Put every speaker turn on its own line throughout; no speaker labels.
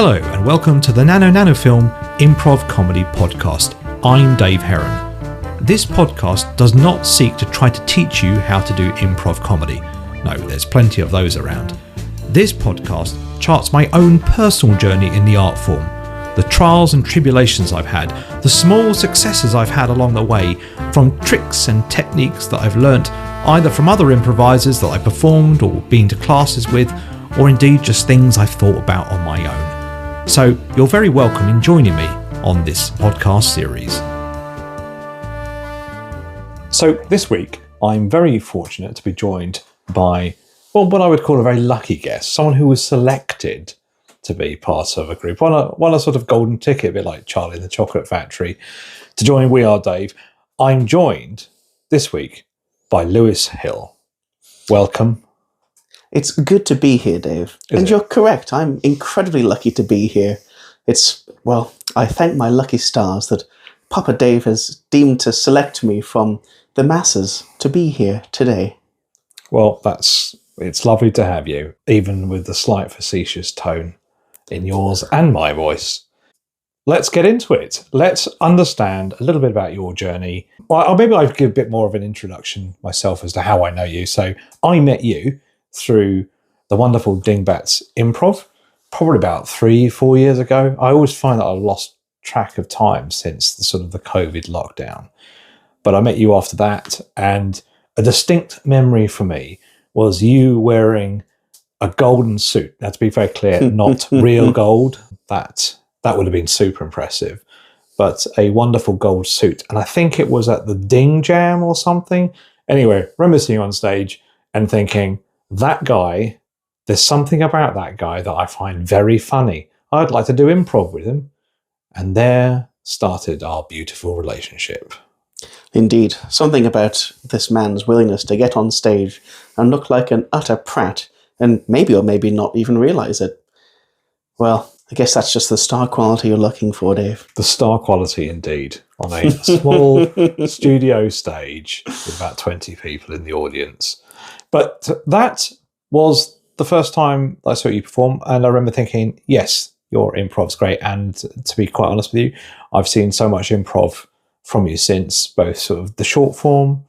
Hello and welcome to the Nanofilm Improv Comedy Podcast. I'm Dave Heron. This podcast does not seek to try to teach you how to do improv comedy. No, there's plenty of those around. This podcast charts my own personal journey in the art form, the trials and tribulations I've had, the small successes I've had along the way, from tricks and techniques that I've learnt either from other improvisers that I performed or been to classes with, or indeed just things I've thought about on my own. So you're very welcome in joining me on this podcast series. So this week, I'm very fortunate to be joined by, what I would call a very lucky guest, someone who was selected to be part of a group, won a sort of golden ticket, a bit like Charlie in the Chocolate Factory, to join We Are Dave. I'm joined this week by Lewis Hill. Welcome.
It's good to be here, Dave. You're correct. I'm incredibly lucky to be here. I thank my lucky stars that Papa Dave has deemed to select me from the masses to be here today.
Well, it's lovely to have you, even with the slight facetious tone in yours and my voice. Let's get into it. Let's understand a little bit about your journey. Well, maybe I'll give a bit more of an introduction myself as to how I know you. So I met you through the wonderful Dingbats Improv, probably about 3-4 years ago. I always find that I've lost track of time since the sort of the COVID lockdown. But I met you after that, and a distinct memory for me was you wearing a golden suit. Now, to be very clear, not real gold. That would have been super impressive. But a wonderful gold suit. And I think it was at the Ding Jam or something. Anyway, I remember seeing you on stage and thinking, that guy, there's something about that guy that I find very funny. I'd like to do improv with him. And there started our beautiful relationship.
Indeed. Something about this man's willingness to get on stage and look like an utter prat and maybe or maybe not even realise it. Well, I guess that's just the star quality you're looking for, Dave.
The star quality, indeed, on a small studio stage with about 20 people in the audience. But that was the first time I saw you perform, and I remember thinking, yes, your improv's great. And to be quite honest with you, I've seen so much improv from you since, both sort of the short form,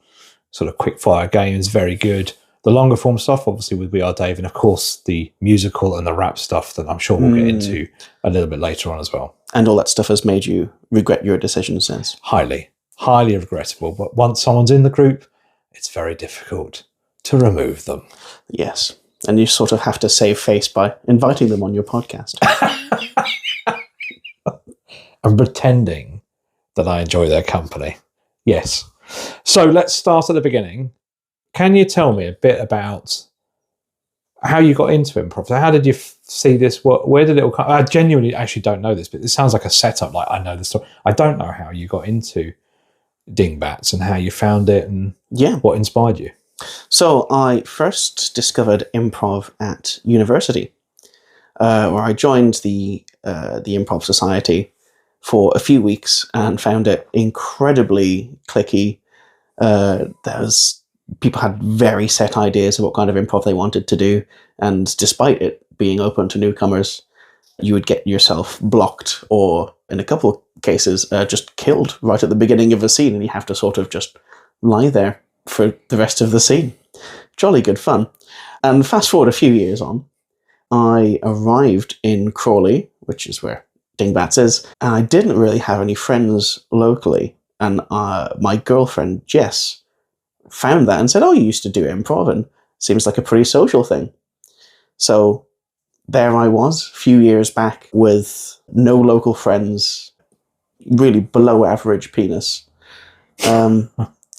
sort of quick fire games, very good. The longer form stuff, obviously with We Are Dave, and of course the musical and the rap stuff that I'm sure we'll get into a little bit later on as well.
And all that stuff has made you regret your decision since?
Highly, highly regrettable. But once someone's in the group, it's very difficult to remove them.
Yes. And you sort of have to save face by inviting them on your podcast.
I'm pretending that I enjoy their company. Yes. So let's start at the beginning. Can you tell me a bit about how you got into improv? So how did you see this? Where did it all come? I genuinely actually don't know this, but it sounds like a setup. Like, I know the story. I don't know how you got into Dingbats and how you found it and what inspired you.
So I first discovered improv at university, where I joined the Improv Society for a few weeks and found it incredibly clicky. People had very set ideas of what kind of improv they wanted to do, and despite it being open to newcomers, you would get yourself blocked or, in a couple of cases, just killed right at the beginning of a scene, and you have to sort of just lie there for the rest of the scene. Jolly good fun. And fast forward a few years on, I arrived in Crawley, which is where Dingbats is, and I didn't really have any friends locally. And my girlfriend, Jess, found that and said, oh, you used to do improv, and seems like a pretty social thing. So there I was, a few years back, with no local friends, really below average penis.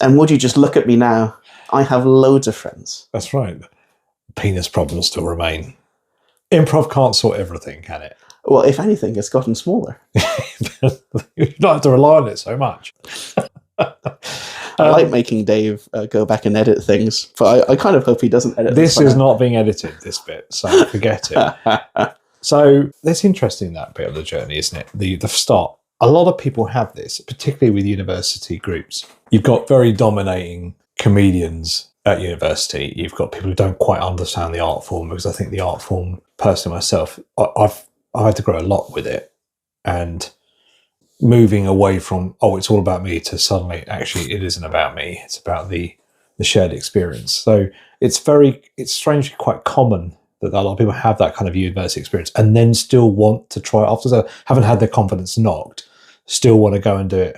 And would you just look at me now? I have loads of friends.
That's right. Penis problems still remain. Improv can't sort everything, can it?
Well, if anything, it's gotten smaller.
You don't have to rely on it so much.
I like making Dave go back and edit things, but I kind of hope he doesn't edit
this. This is not being edited, this bit, so forget it. So that's interesting, that bit of the journey, isn't it? The start. A lot of people have this, particularly with university groups. You've got very dominating comedians at university. You've got people who don't quite understand the art form, because I think the art form, personally myself, I've I had to grow a lot with it, and moving away from it's all about me to suddenly actually it isn't about me. It's about the shared experience. So it's strangely quite common that a lot of people have that kind of university experience and then still want to try it after they haven't had their confidence knocked, still want to go and do it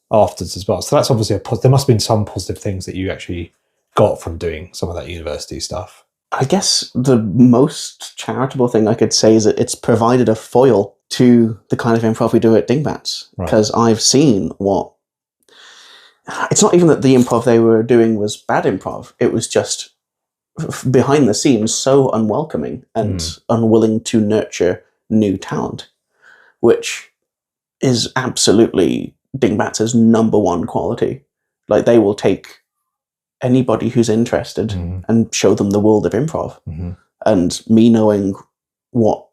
afterwards as well. So that's obviously there must have been some positive things that you actually got from doing some of that university stuff.
I guess the most charitable thing I could say is that it's provided a foil to the kind of improv we do at Dingbats. Because I've seen what... It's not even that the improv they were doing was bad improv. It was just behind the scenes so unwelcoming and unwilling to nurture new talent, which is absolutely Dingbats' number one quality. Like, they will take anybody who's interested and show them the world of improv. And me knowing what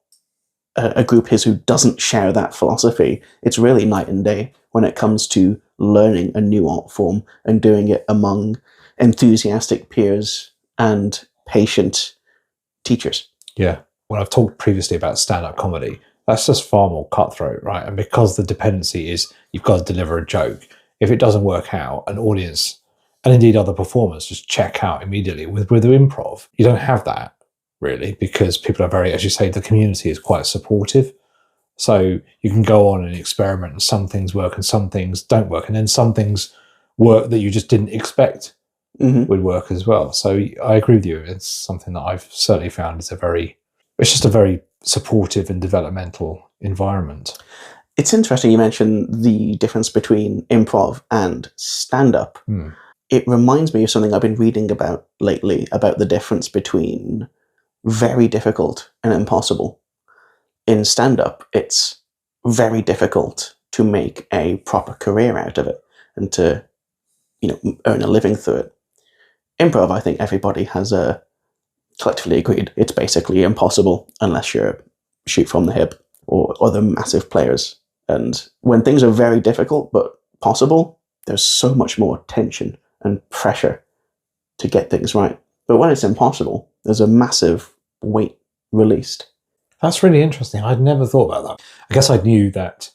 a group is who doesn't share that philosophy, it's really night and day when it comes to learning a new art form and doing it among enthusiastic peers and patient teachers.
Yeah. When I've talked previously about stand-up comedy, that's just far more cutthroat, right? And because the dependency is you've got to deliver a joke, if it doesn't work out, an audience and indeed other performers just check out immediately. With improv, you don't have that really, because people are very, as you say, the community is quite supportive. So you can go on and experiment, and some things work and some things don't work. And then some things work that you just didn't expect would work as well. So I agree with you. It's something that I've certainly found is it's just a very supportive and developmental environment.
It's interesting you mentioned the difference between improv and stand-up. It reminds me of something I've been reading about lately, about the difference between very difficult and impossible. In stand-up, it's very difficult to make a proper career out of it and to, earn a living through it. Improv, I think everybody has collectively agreed it's basically impossible unless you're shoot from the hip or other massive players. And when things are very difficult but possible, there's so much more tension and pressure to get things right. But when it's impossible, there's a massive weight released.
That's really interesting. I'd never thought about that. I guess I knew that,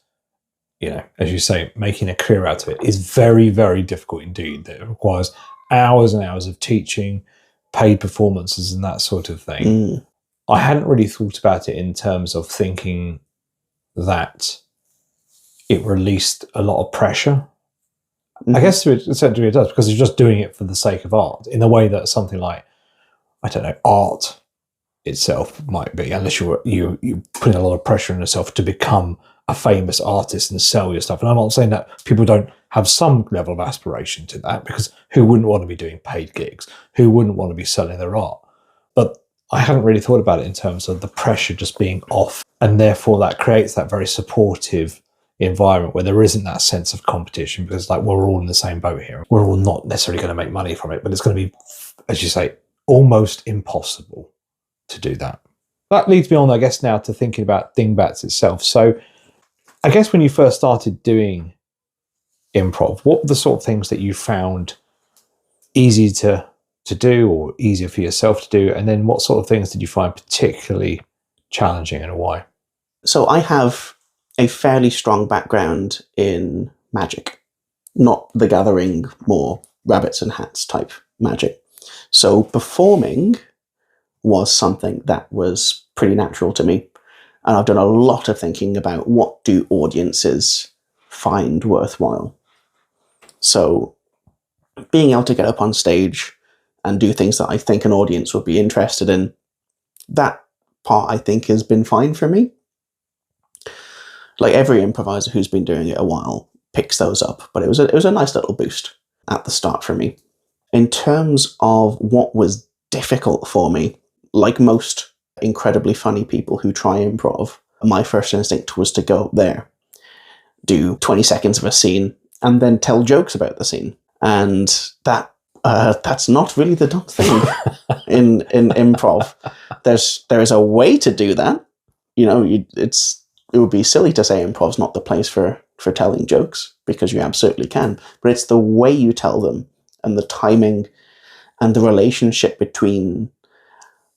as you say, making a career out of it is very, very difficult indeed. That it requires hours and hours of teaching, paid performances and that sort of thing. I hadn't really thought about it in terms of thinking that it released a lot of pressure. I guess to a certain degree it does, because you're just doing it for the sake of art, in the way that something like, I don't know, art itself might be, unless you putting a lot of pressure on yourself to become a famous artist and sell your stuff. And I'm not saying that people don't have some level of aspiration to that, because who wouldn't want to be doing paid gigs? Who wouldn't want to be selling their art? But I hadn't really thought about it in terms of the pressure just being off, and therefore that creates that very supportive environment where there isn't that sense of competition, because we're all in the same boat here. We're all not necessarily going to make money from it, but it's going to be, as you say, almost impossible to do that. That leads me on, I guess, now to thinking about Dingbats itself. So I guess when you first started doing improv, what were the sort of things that you found easy to do or easier for yourself to do? And then what sort of things did you find particularly challenging and why?
So I have a fairly strong background in magic, not the Gathering, more rabbits and hats type magic. So performing was something that was pretty natural to me. And I've done a lot of thinking about what do audiences find worthwhile. So being able to get up on stage and do things that I think an audience would be interested in, that part I think has been fine for me. Like every improviser who's been doing it a while picks those up, but it was a nice little boost at the start for me. In terms of what was difficult for me, like most incredibly funny people who try improv, my first instinct was to go there, do 20 seconds of a scene, and then tell jokes about the scene. And that's not really the dumb thing in improv. There is a way to do that. It would be silly to say improv's not the place for telling jokes, because you absolutely can. But it's the way you tell them and the timing and the relationship between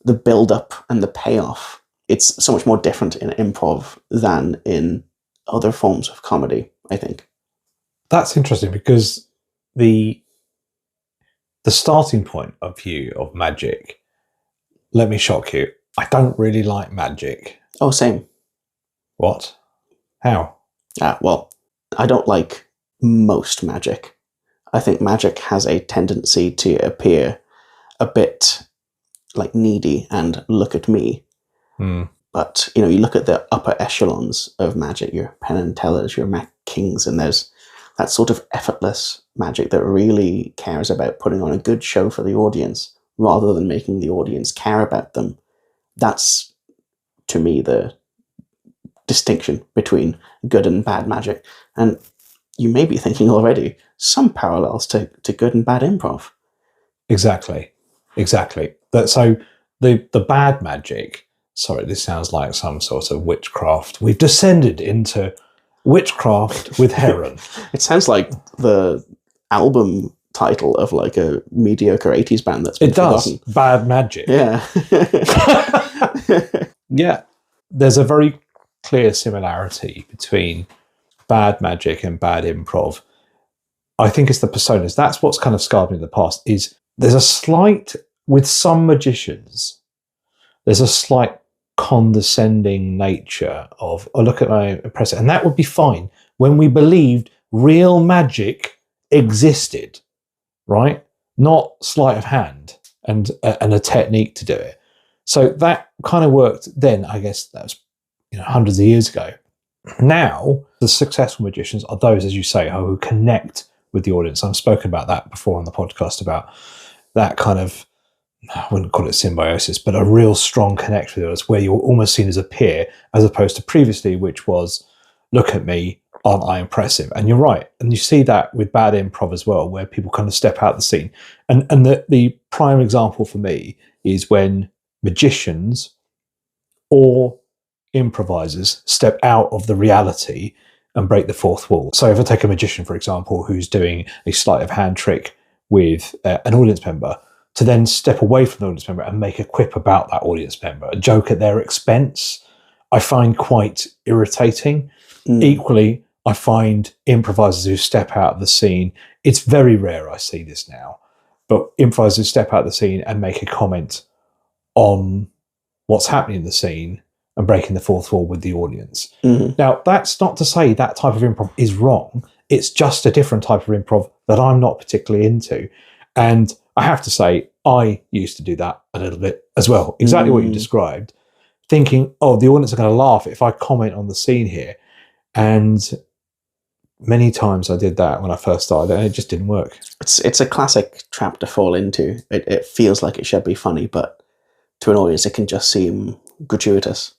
the build-up and the payoff it's so much more different in improv than in other forms of comedy, I think.
That's interesting because the starting point of view of magic, let me shock you, I don't really like magic.
Oh, same.
What? How?
Well, I don't like most magic. I think magic has a tendency to appear a bit like needy and look at me. But, you look at the upper echelons of magic, your Penn and Tellers, your Mac Kings, and there's that sort of effortless magic that really cares about putting on a good show for the audience rather than making the audience care about them. That's, to me, the distinction between good and bad magic. And you may be thinking already some parallels to good and bad improv.
Exactly. So the bad magic, sorry, this sounds like some sort of witchcraft. We've descended into witchcraft with Heron.
It sounds like the album title of like a mediocre 80s band that's been forgotten.
Bad Magic.
Yeah.
Yeah. There's a very clear similarity between bad magic and bad improv. I think it's the personas. That's what's kind of scarred me in the past, is there's a slight, with some magicians, there's a slight condescending nature of, oh, look at my impressive. And that would be fine when we believed real magic existed, right? Not sleight of hand and a technique to do it. So that kind of worked then. I guess that was hundreds of years ago. Now, the successful magicians are those, as you say, who connect with the audience. I've spoken about that before on the podcast, about that kind of, I wouldn't call it symbiosis, but a real strong connection with us where you're almost seen as a peer, as opposed to previously, which was, look at me, aren't I impressive? And you're right. And you see that with bad improv as well, where people kind of step out the scene. And the prime example for me is when magicians or improvisers step out of the reality and break the fourth wall. So if I take a magician, for example, who's doing a sleight of hand trick with an audience member, to then step away from the audience member and make a quip about that audience member, a joke at their expense, I find quite irritating. Equally, I find improvisers who step out of the scene, it's very rare I see this now, but improvisers who step out of the scene and make a comment on what's happening in the scene and breaking the fourth wall with the audience. Now, that's not to say that type of improv is wrong. It's just a different type of improv that I'm not particularly into. And I have to say, I used to do that a little bit as well. Exactly what you described. Thinking, oh, the audience are going to laugh if I comment on the scene here. And many times I did that when I first started, and it just didn't work.
It's a classic trap to fall into. It feels like it should be funny, but to an audience, it can just seem gratuitous.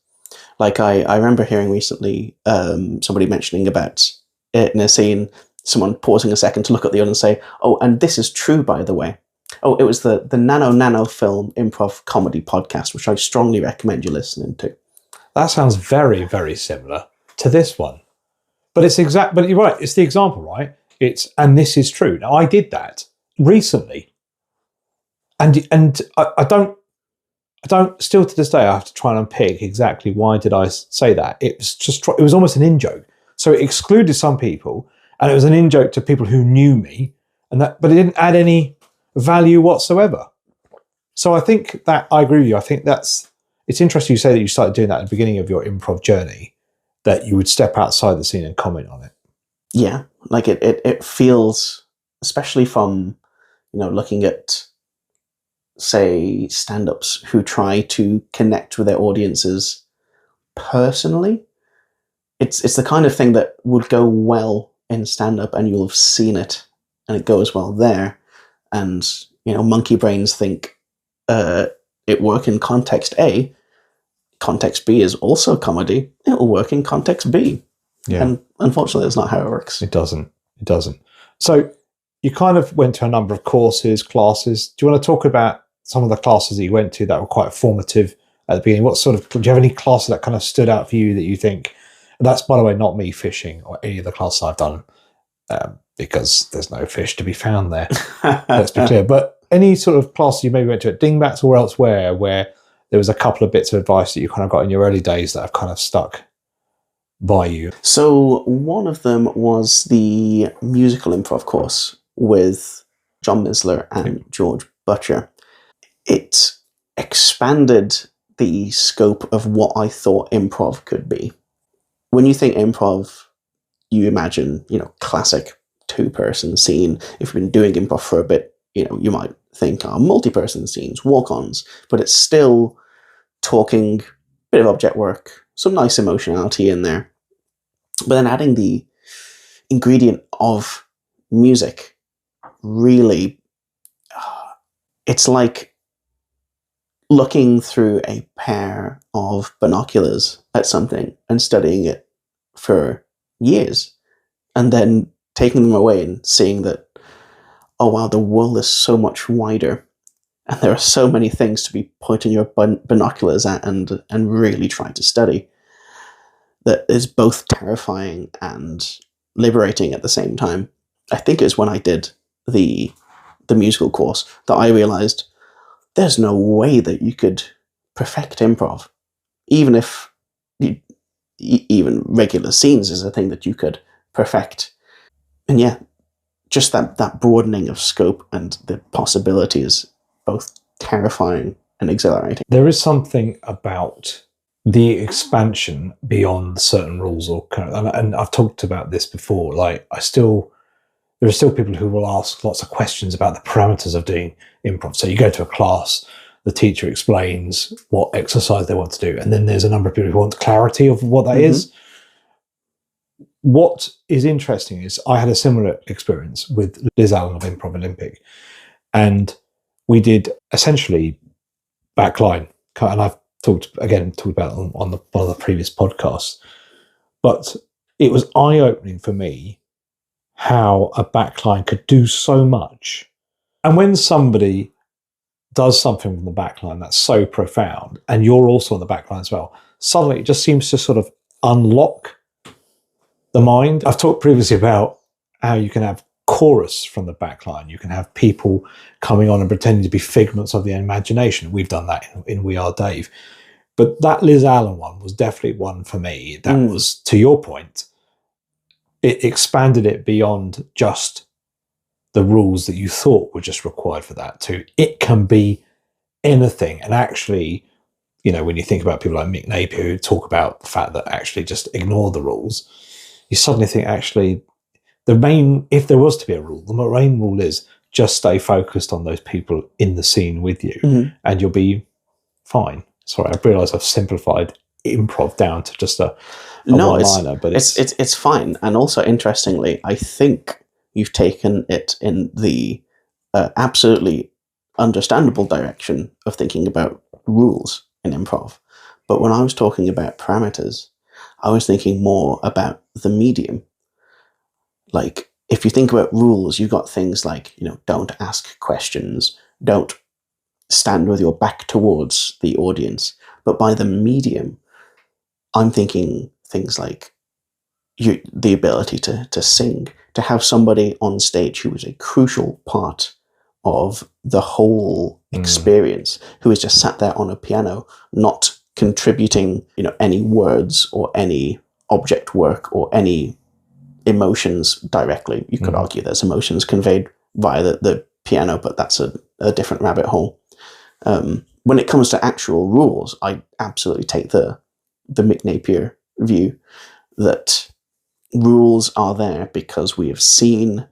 Like I remember hearing recently somebody mentioning about it in a scene, someone pausing a second to look at the audience and say, oh, and this is true, by the way. Oh, it was the Nano Film Improv Comedy Podcast, which I strongly recommend you listening to.
That sounds very, very similar to this one. But but you're right, it's the example, right? And this is true. Now, I did that recently. And I don't, still to this day, I have to try and unpick exactly why did I say that. It was almost an in-joke. So it excluded some people, and it was an in-joke to people who knew me, but it didn't add any value whatsoever. So I think that, I agree with you. I think it's interesting you say that you started doing that at the beginning of your improv journey, that you would step outside the scene and comment on it.
Yeah, like it feels, especially from, looking at, say, stand-ups who try to connect with their audiences personally. It's the kind of thing that would go well in stand-up, and you'll have seen it, and it goes well there. And, monkey brains think it work in context A. Context B is also comedy. It will work in context B. Yeah. And unfortunately, that's not how it works.
It doesn't. So you kind of went to a number of courses, classes. Do you want to talk about some of the classes that you went to that were quite formative at the beginning? Do you have any classes that kind of stood out for you that you think, that's, by the way, not me fishing or any of the classes I've done, because there's no fish to be found there. Let's be clear. But any sort of classes you maybe went to at Dingbats or elsewhere where there was a couple of bits of advice that you kind of got in your early days that have kind of stuck by you.
So one of them was the musical improv course with John Misler and George Butcher. It expanded the scope of what I thought improv could be. When you think improv, you imagine, classic two-person scene. If you've been doing improv for a bit, you might think multi-person scenes, walk-ons, but it's still talking, bit of object work, some nice emotionality in there. But then adding the ingredient of music, really, it's like looking through a pair of binoculars at something and studying it for years, and then taking them away and seeing that, oh wow, the world is so much wider, and there are so many things to be pointing your binoculars at and really trying to study, that is both terrifying and liberating at the same time. I think it's when I did the musical course that I realized there's no way that you could perfect improv, even if even regular scenes is a thing that you could perfect. And yeah, just that broadening of scope and the possibilities, both terrifying and exhilarating.
There is something about the expansion beyond certain rules, or and I've talked about this before. Like, there are still people who will ask lots of questions about the parameters of doing improv. So you go to a class, the teacher explains what exercise they want to do, and then there's a number of people who want clarity of what that is. What is interesting is I had a similar experience with Liz Allen of Improv Olympic, and we did essentially backline, and I've talked about it on one of the previous podcasts, but it was eye-opening for me how a backline could do so much. And when somebody does something from the backline that's so profound, and you're also on the backline as well, suddenly it just seems to sort of unlock the mind. I've talked previously about how you can have chorus from the backline. You can have people coming on and pretending to be figments of the imagination. We've done that in We Are Dave. But that Liz Allen one was definitely one for me. That was, to your point, it expanded it beyond just the rules that you thought were just required for that to it can be anything. And actually, when you think about people like Mick Napier who talk about the fact that actually just ignore the rules, you suddenly think actually if there was to be a rule, the main rule is just stay focused on those people in the scene with you and you'll be fine. Sorry, I realise I've simplified improv down to just a one-liner, but
it's fine. And also, interestingly, I think you've taken it in the absolutely understandable direction of thinking about rules in improv. But when I was talking about parameters, I was thinking more about the medium. Like, if you think about rules, you've got things like, don't ask questions, don't stand with your back towards the audience. But by the medium, I'm thinking things like the ability to sing, to have somebody on stage who is a crucial part of the whole experience, who is just sat there on a piano, not contributing, any words or any object work or any emotions directly. You could argue there's emotions conveyed via the piano, but that's a different rabbit hole. When it comes to actual rules, I absolutely take the Mick Napier view that rules are there because we have seen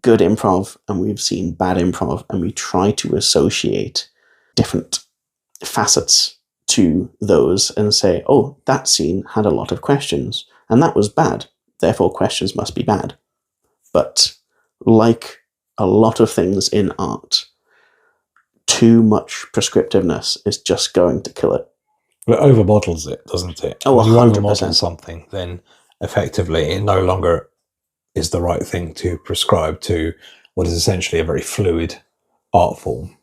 good improv and we've seen bad improv, and we try to associate different facets to those and say, oh, that scene had a lot of questions and that was bad, therefore questions must be bad. But like a lot of things in art, too much prescriptiveness is just going to kill it.
It over-models it, doesn't it?
Oh, 100%.
When you over-model something, then effectively it no longer is the right thing to prescribe to what is essentially a very fluid art form.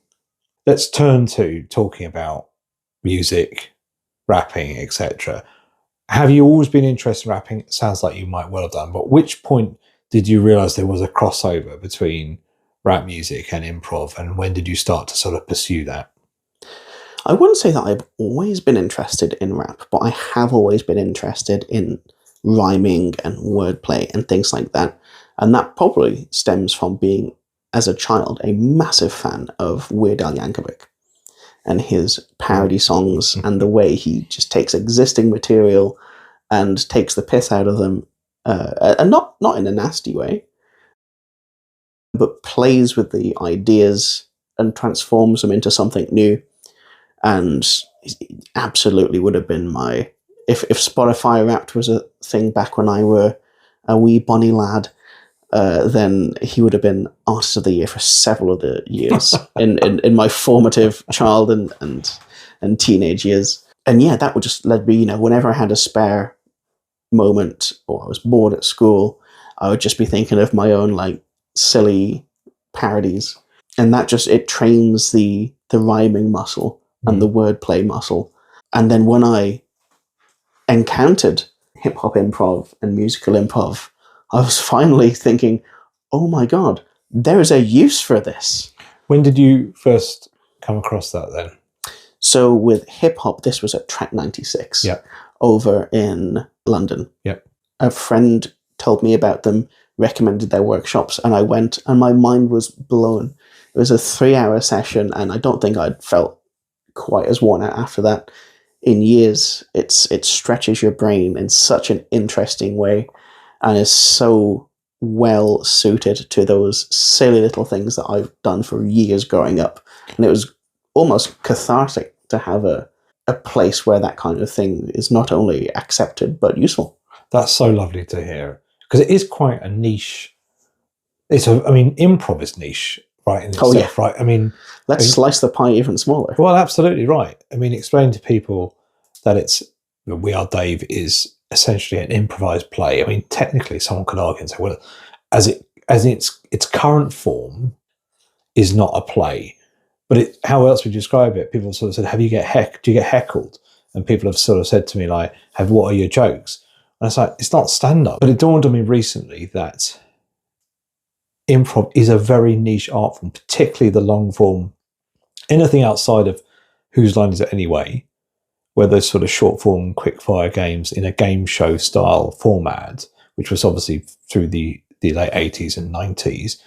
Let's turn to talking about music, rapping, etc. Have you always been interested in rapping? It sounds like you might well have done, but which point did you realise there was a crossover between rap music and improv, and when did you start to sort of pursue that?
I wouldn't say that I've always been interested in rap, but I have always been interested in rhyming and wordplay and things like that. And that probably stems from being, as a child, a massive fan of Weird Al Yankovic and his parody songs and the way he just takes existing material and takes the piss out of them, and not in a nasty way, but plays with the ideas and transforms them into something new. And it absolutely would have been my... If Spotify Wrapped was a thing back when I were a wee bonny lad, then he would have been Artist of the Year for several of the years in my formative child and teenage years. And yeah, that would just let me, whenever I had a spare moment or I was bored at school, I would just be thinking of my own like silly parodies. And that just, it trains the rhyming muscle and the wordplay muscle. And then when I encountered hip-hop improv and musical improv, I was finally thinking, oh my God, there is a use for this.
When did you first come across that then?
So with hip-hop, this was at Track 96 over in London.
Yep.
A friend told me about them, recommended their workshops, and I went, and my mind was blown. It was a 3-hour session, and I don't think I'd felt quite as worn out after that in years. It stretches your brain in such an interesting way and is so well suited to those silly little things that I've done for years growing up. And it was almost cathartic to have a place where that kind of thing is not only accepted, but useful.
That's so lovely to hear, because it is quite a niche. Improv is niche, right, in itself, right?
Let's slice the pie even smaller.
Well, absolutely right. Explain to people that We Are Dave is essentially an improvised play. Technically, someone could argue and say, well, as its current form is not a play, but how else would you describe it? People sort of said, do you get heckled? And people have sort of said to me, like, what are your jokes? And it's like, it's not stand-up. But it dawned on me recently that improv is a very niche art form, particularly the long form. Anything outside of Whose Line Is It Anyway, where those sort of short form, quick fire games in a game show style format, which was obviously through the late 80s and 90s.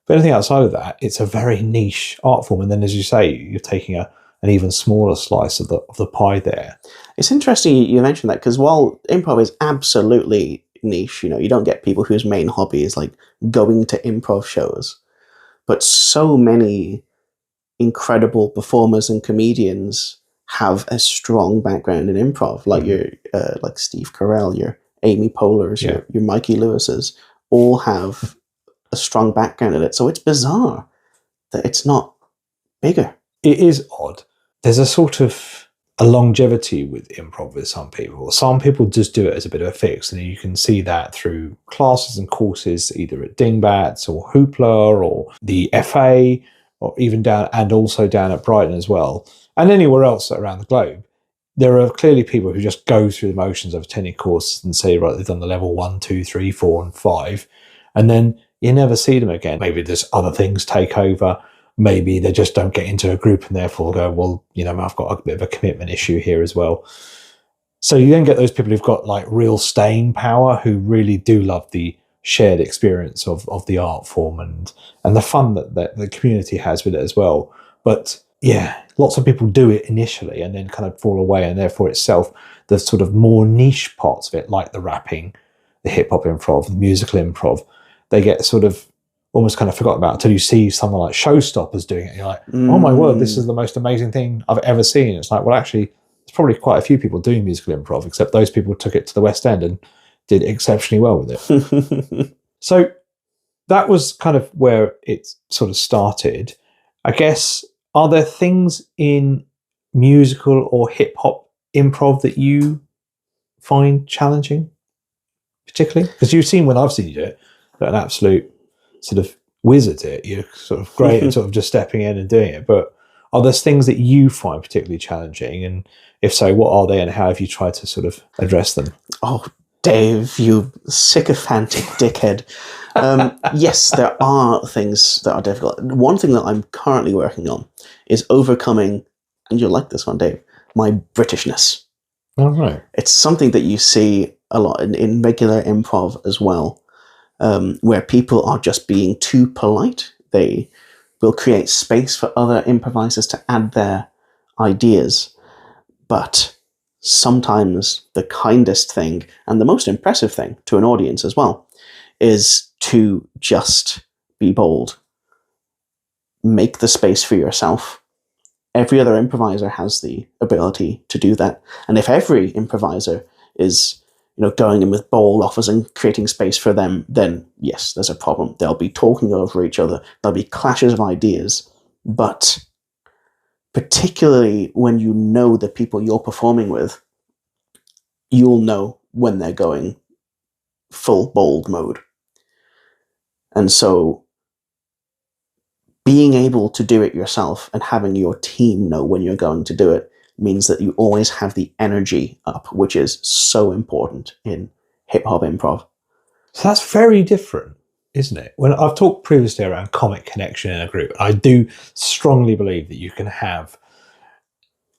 But anything outside of that, it's a very niche art form. And then, as you say, you're taking an even smaller slice of the pie there.
It's interesting you mentioned that, because while improv is absolutely niche, you don't get people whose main hobby is like going to improv shows, but so many incredible performers and comedians have a strong background in improv, like like Steve Carell, your Amy Poehler's, your Mikey Lewis's, all have a strong background in it. So it's bizarre that it's not bigger.
It is odd. There's a sort of a longevity with improv with some people. Some people just do it as a bit of a fix, and you can see that through classes and courses, either at Dingbats or Hoopla or the FA, or even down at Brighton as well, and anywhere else around the globe. There are clearly people who just go through the motions of attending courses and say, right, they've done the level 1, 2, 3, 4, and 5, and then you never see them again. Maybe there's other things take over. Maybe they just don't get into a group and therefore go, well, I've got a bit of a commitment issue here as well. So you then get those people who've got like real staying power, who really do love the shared experience of the art form and the fun that the community has with it as well. But yeah, lots of people do it initially and then kind of fall away, and therefore itself, the sort of more niche parts of it, like the rapping, the hip-hop improv, the musical improv, they get sort of almost kind of forgotten about until you see someone like Showstoppers doing it. You're like, oh my word, this is the most amazing thing I've ever seen. It's like, well, actually, there's probably quite a few people doing musical improv, except those people took it to the West End and did exceptionally well with it. So that was kind of where it sort of started. I guess, are there things in musical or hip-hop improv that you find challenging, particularly? Because you've seen, when I've seen you do it, that an absolute sort of whiz at it. You're sort of great at sort of just stepping in and doing it. But are there things that you find particularly challenging? And if so, what are they, and how have you tried to sort of address them?
Oh, Dave, you sycophantic dickhead. Yes, there are things that are difficult. One thing that I'm currently working on is overcoming and you'll like this one, Dave, my Britishness.
All right.
It's something that you see a lot in regular improv as well, where people are just being too polite. They will create space for other improvisers to add their ideas. But sometimes the kindest thing, and the most impressive thing to an audience as well, is to just be bold. Make the space for yourself. Every other improviser has the ability to do that. And if every improviser is, going in with bold offers and creating space for them, then yes, there's a problem. They'll be talking over each other. There'll be clashes of ideas. But particularly when you know the people you're performing with, you'll know when they're going full bold mode. And so being able to do it yourself and having your team know when you're going to do it means that you always have the energy up, which is so important in hip-hop improv.
So that's very different, isn't it? When I've talked previously around comic connection in a group, I do strongly believe that you can have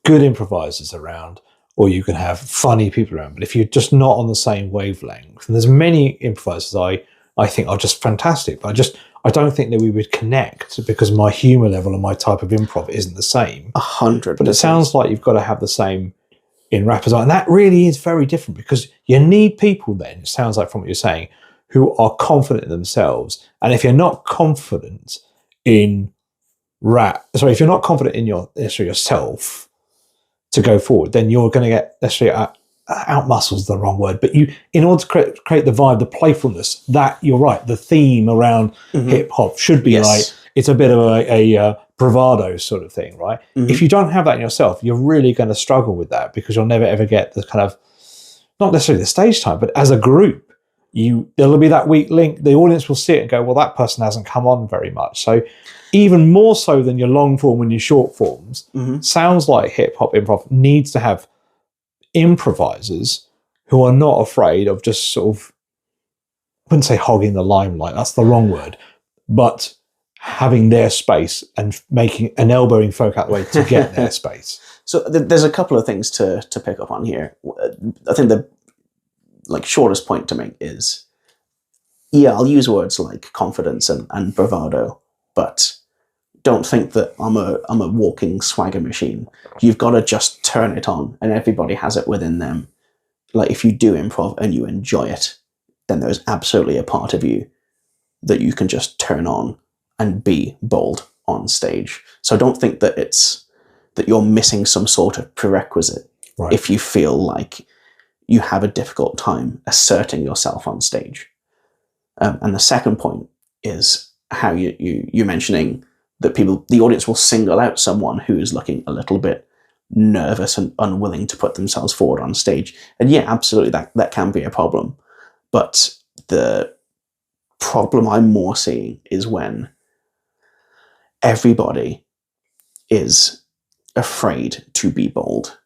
good improvisers around, or you can have funny people around. But if you're just not on the same wavelength, and there's many improvisers I think are just fantastic, but I don't think that we would connect because my humour level and my type of improv isn't the same.
100%.
But it sounds like you've got to have the same in rap as well. And that really is very different because you need people then, it sounds like from what you're saying, who are confident in themselves. And if you're not confident in if you're not confident in yourself to go forward, then you're going to get outmuscles the wrong word, but in order to create the vibe, the playfulness, that you're right, the theme around hip hop should be like, it's a bit of a bravado sort of thing, right? If you don't have that in yourself, you're really going to struggle with that because you'll never ever get the kind of, not necessarily the stage time, but as a group, there'll be that weak link. The audience will see it and go, well, that person hasn't come on very much. So even more so than your long form and your short forms, sounds like hip hop improv needs to have improvisers who are not afraid of just sort of, I wouldn't say hogging the limelight, that's the wrong word, but having their space and making an elbowing folk out the way to get their space.
So there's a couple of things to pick up on here. I think the shortest point to make is, I'll use words like confidence and bravado, but don't think that I'm a walking swagger machine. You've got to just turn it on, and everybody has it within them. Like if you do improv and you enjoy it, then there's absolutely a part of you that you can just turn on and be bold on stage. So don't think that that you're missing some sort of prerequisite if you feel like you have a difficult time asserting yourself on stage. And the second point is how you're mentioning that the audience will single out someone who is looking a little bit nervous and unwilling to put themselves forward on stage. And yeah, absolutely, that can be a problem. But the problem I'm more seeing is when everybody is afraid to be bold.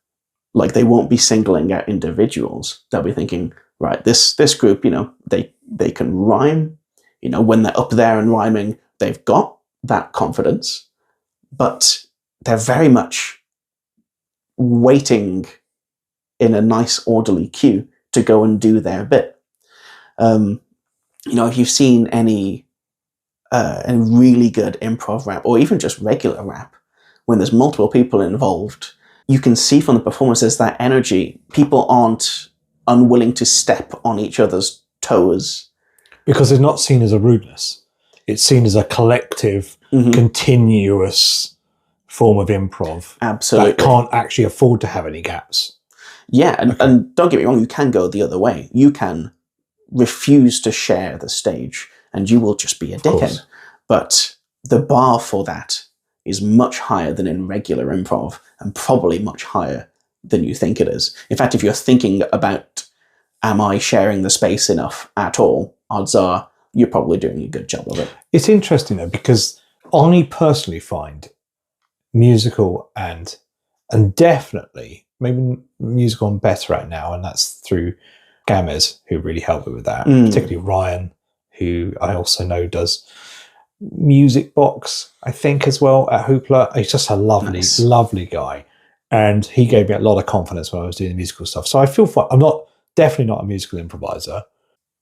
Like they won't be singling out individuals. They'll be thinking, right, this group, they can rhyme. When they're up there and rhyming, they've got that confidence, but they're very much waiting in a nice orderly queue to go and do their bit. If you've seen any really good improv rap or even just regular rap, when there's multiple people involved, you can see from the performances that energy. People aren't unwilling to step on each other's toes.
Because it's not seen as a rudeness. It's seen as a collective, continuous form of improv.
Absolutely.
That can't actually afford to have any gaps.
Yeah, and don't get me wrong, you can go the other way. You can refuse to share the stage and you will just be a dickhead. But the bar for that is much higher than in regular improv and probably much higher than you think it is. In fact, if you're thinking about, am I sharing the space enough at all, odds are you're probably doing a good job of it.
It's interesting though, because I personally find musical and definitely maybe musical and better at now, and that's through Gamez, who really helped me with that, particularly Ryan, who I also know does Music Box, I think, as well at Hoopla. He's just a lovely, lovely guy. And he gave me a lot of confidence when I was doing the musical stuff. So I feel fine. I'm definitely not a musical improviser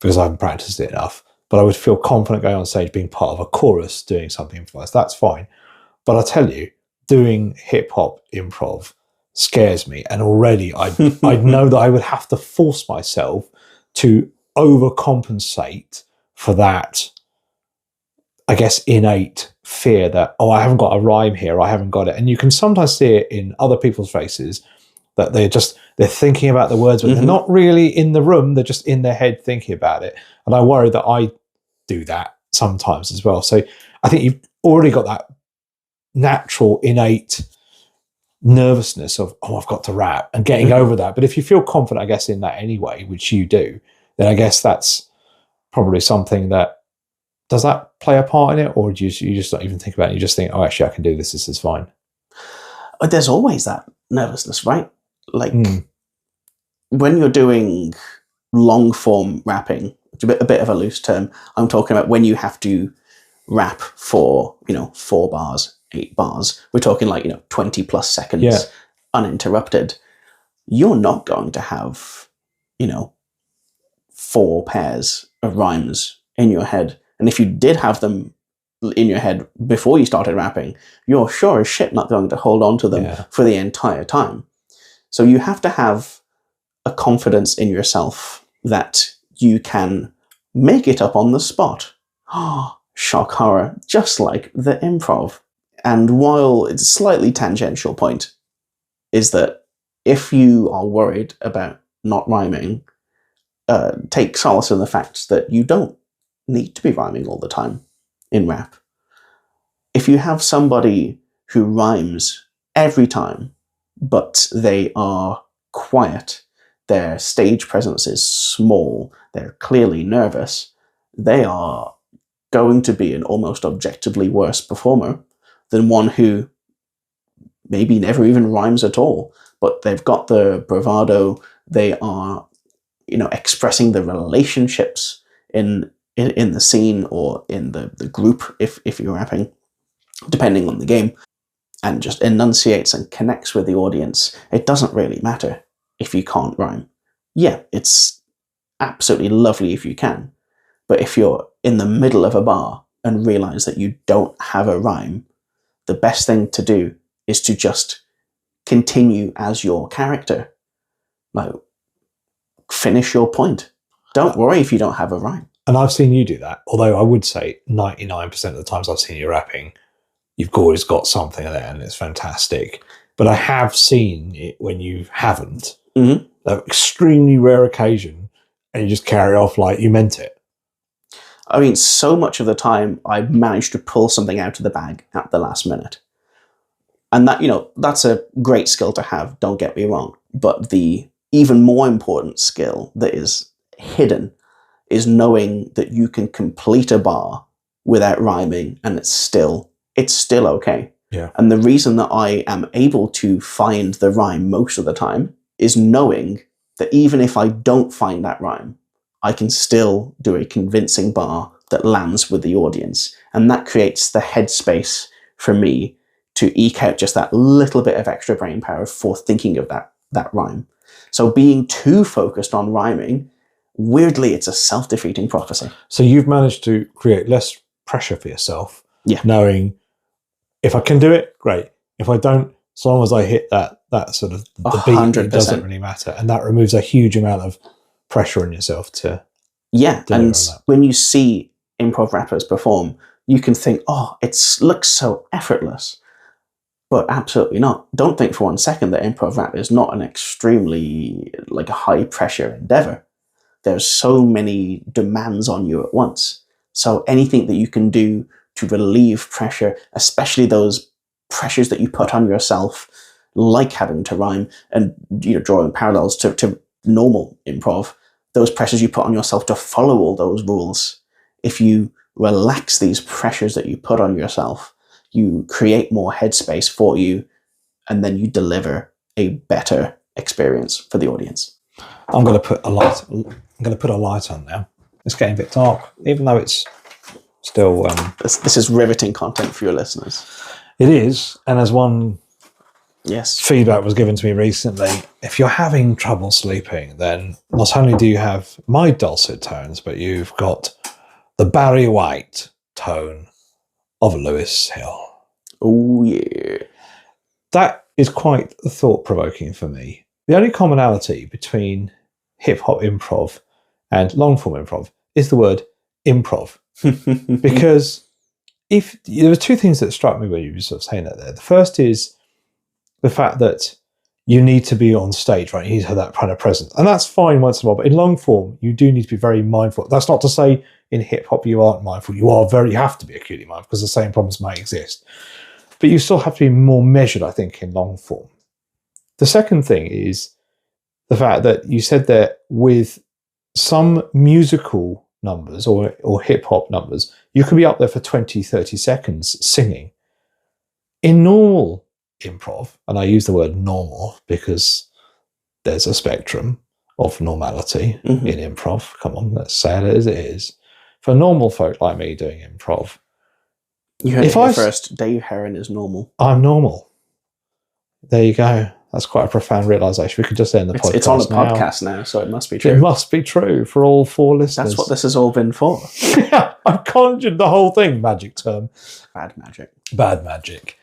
because I haven't practiced it enough, but I would feel confident going on stage, being part of a chorus, doing something improvised. That's fine. But I tell you, doing hip hop improv scares me. And already I'd know that I would have to force myself to overcompensate for that, I guess, innate fear that, oh, I haven't got a rhyme here, I haven't got it. And you can sometimes see it in other people's faces that they're thinking about the words, but they're not really in the room, they're just in their head thinking about it. And I worry that I do that sometimes as well. So I think you've already got that natural, innate nervousness of, oh, I've got to rap, and getting over that. But if you feel confident, I guess, in that anyway, which you do, then I guess that's probably something that, does that play a part in it? Or do you just don't even think about it? You just think, oh, actually, I can do this. This is fine.
There's always that nervousness, right? Like when you're doing long form rapping, it's a bit of a loose term. I'm talking about when you have to rap for, 4 bars, 8 bars. We're talking 20 plus seconds uninterrupted. You're not going to have, 4 pairs of rhymes in your head. And if you did have them in your head before you started rapping, you're sure as shit not going to hold on to them for the entire time. So you have to have a confidence in yourself that you can make it up on the spot. Shock horror, just like the improv. And while it's a slightly tangential point, is that if you are worried about not rhyming, take solace in the fact that you don't need to be rhyming all the time in rap. If you have somebody who rhymes every time, but they are quiet, their stage presence is small, they're clearly nervous, they are going to be an almost objectively worse performer than one who maybe never even rhymes at all, but they've got the bravado, they are, expressing the relationships in the scene or in the group, if you're rapping, depending on the game, and just enunciates and connects with the audience. It doesn't really matter if you can't rhyme. Yeah, it's absolutely lovely if you can, but if you're in the middle of a bar and realize that you don't have a rhyme, the best thing to do is to just continue as your character. Like, finish your point. Don't worry if you don't have a rhyme.
And I've seen you do that, although I would say 99% of the times I've seen you rapping, you've always got something there and it's fantastic. But I have seen it when you haven't. An extremely rare occasion, and you just carry off like you meant it.
I mean, so much of the time I've managed to pull something out of the bag at the last minute. And that, that's a great skill to have, don't get me wrong. But the even more important skill that is hidden is knowing that you can complete a bar without rhyming and it's still okay.
Yeah.
And the reason that I am able to find the rhyme most of the time is knowing that even if I don't find that rhyme, I can still do a convincing bar that lands with the audience. And that creates the headspace for me to eke out just that little bit of extra brain power for thinking of that rhyme. So being too focused on rhyming, weirdly, it's a self-defeating prophecy.
So you've managed to create less pressure for yourself, knowing if I can do it, great. If I don't, as long as I hit that sort of the 100%. Beat, it doesn't really matter. And that removes a huge amount of pressure on yourself to
and when you see improv rappers perform, you can think, oh, it looks so effortless. But absolutely not. Don't think for one second that improv rap is not an extremely high pressure endeavor. There's so many demands on you at once. So anything that you can do to relieve pressure, especially those pressures that you put on yourself, like having to rhyme and drawing parallels to normal improv, those pressures you put on yourself to follow all those rules. If you relax these pressures that you put on yourself, you create more headspace for you, and then you deliver a better experience for the audience.
I'm going to put a light. I'm going to put a light on now. It's getting a bit dark, even though it's still.
This is riveting content for your listeners.
It is, and as one
Yes.
feedback was given to me recently. If you're having trouble sleeping, then not only do you have my dulcet tones, but you've got the Barry White tone of Lewis Hill.
Oh, yeah.
That is quite thought-provoking for me. The only commonality between hip-hop improv and long-form improv is the word improv. Because there were two things that struck me when you were sort of saying that there. The first is the fact that you need to be on stage, right? You need to have that kind of presence. And that's fine once in a while, but in long form, you do need to be very mindful. That's not to say in hip hop you aren't mindful. You have to be acutely mindful because the same problems might exist. But you still have to be more measured, I think, in long form. The second thing is the fact that you said that with some musical numbers or hip hop numbers, you can be up there for 20, 30 seconds singing. In normal improv, and I use the word normal because there's a spectrum of normality in improv. Come on, let's say it as it is. For normal folk like me doing improv,
You heard it here first. Dave Herron is normal.
I'm normal. There you go. That's quite a profound realization. We could just end the podcast.
It's on a podcast now, so it must be true.
It must be true for all 4 listeners.
That's what this has all been for.
Yeah, I've conjured the whole thing. Magic term.
Bad magic.
Bad magic.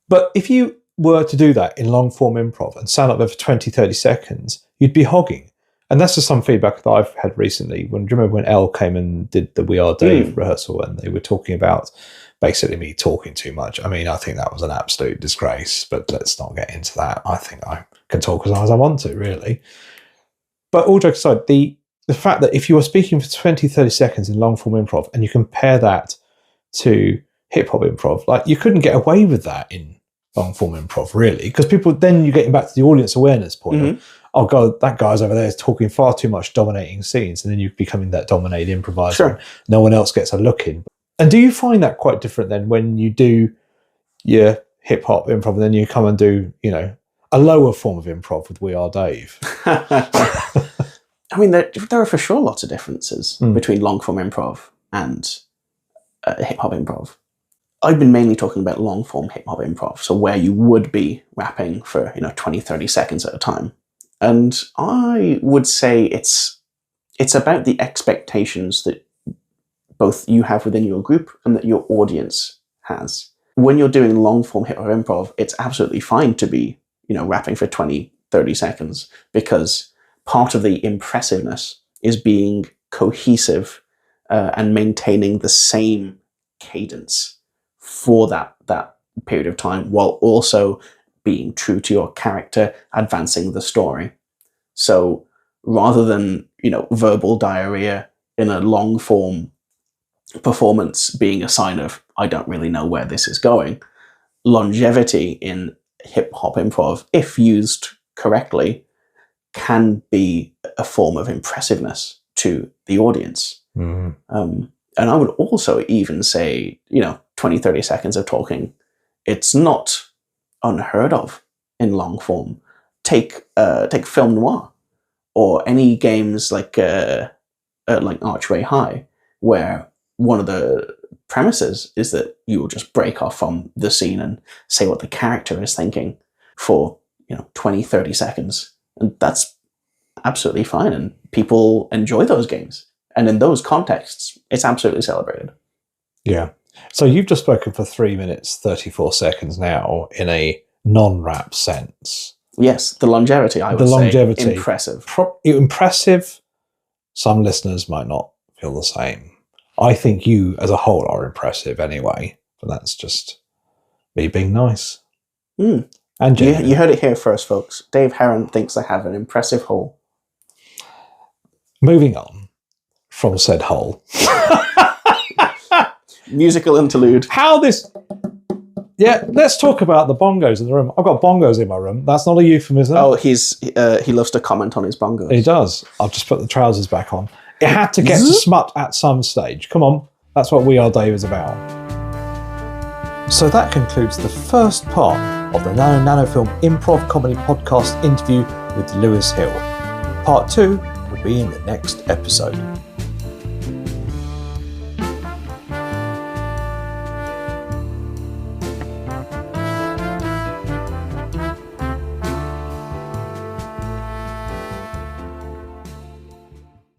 But if you were to do that in long form improv and stand up there for 20, 30 seconds, you'd be hogging. And that's just some feedback that I've had recently. Do you remember when Elle came and did the We Are Dave rehearsal and they were talking about basically me talking too much? I mean, I think that was an absolute disgrace, but let's not get into that. I think I can talk as long as I want to, really. But all jokes aside, the fact that if you are speaking for 20, 30 seconds in long form improv and you compare that to hip hop improv, like you couldn't get away with that in long form improv, really, because people, then you're getting back to the audience awareness point of, oh god, that guy's over there is talking far too much, dominating scenes, and then you're becoming that dominated improviser.
Sure.
No one else gets a look in. And do you find that quite different then when you do your hip hop improv and then you come and do, a lower form of improv with We Are Dave?
I mean, there are for sure lots of differences between long form improv and hip hop improv. I've been mainly talking about long form hip hop improv, so where you would be rapping for 20, 30 seconds at a time. And I would say it's about the expectations that both you have within your group and that your audience has. When you're doing long form hip hop improv, it's absolutely fine to be, rapping for 20, 30 seconds, because part of the impressiveness is being cohesive and maintaining the same cadence for that period of time, while also being true to your character, advancing the story. So rather than, verbal diarrhea in a long form performance being a sign of, I don't really know where this is going, longevity in hip hop improv, if used correctly, can be a form of impressiveness to the audience. And I would also even say, 20, 30 seconds of talking, it's not unheard of in long form. Take film noir or any games like Archway High, where one of the premises is that you will just break off from the scene and say what the character is thinking for 20, 30 seconds. And that's absolutely fine. And people enjoy those games. And in those contexts, it's absolutely celebrated. Yeah.
So you've just spoken for 3 minutes, 34 seconds now in a non-rap sense.
Yes, the longevity, I would say, impressive.
Impressive. Some listeners might not feel the same. I think you as a whole are impressive anyway, but that's just me being nice. And
you heard it here first, folks. Dave Herron thinks I have an impressive whole.
Moving on from said whole.
Musical interlude.
Yeah, let's talk about the bongos in the room. I've got bongos in my room. That's not a euphemism.
Oh, he loves to comment on his bongos.
He does. I'll just put the trousers back on. It had to get to smut at some stage. Come on. That's what We Are Dave is about. So that concludes the first part of the Nanofilm Improv Comedy Podcast interview with Lewis Hill. Part 2 will be in the next episode.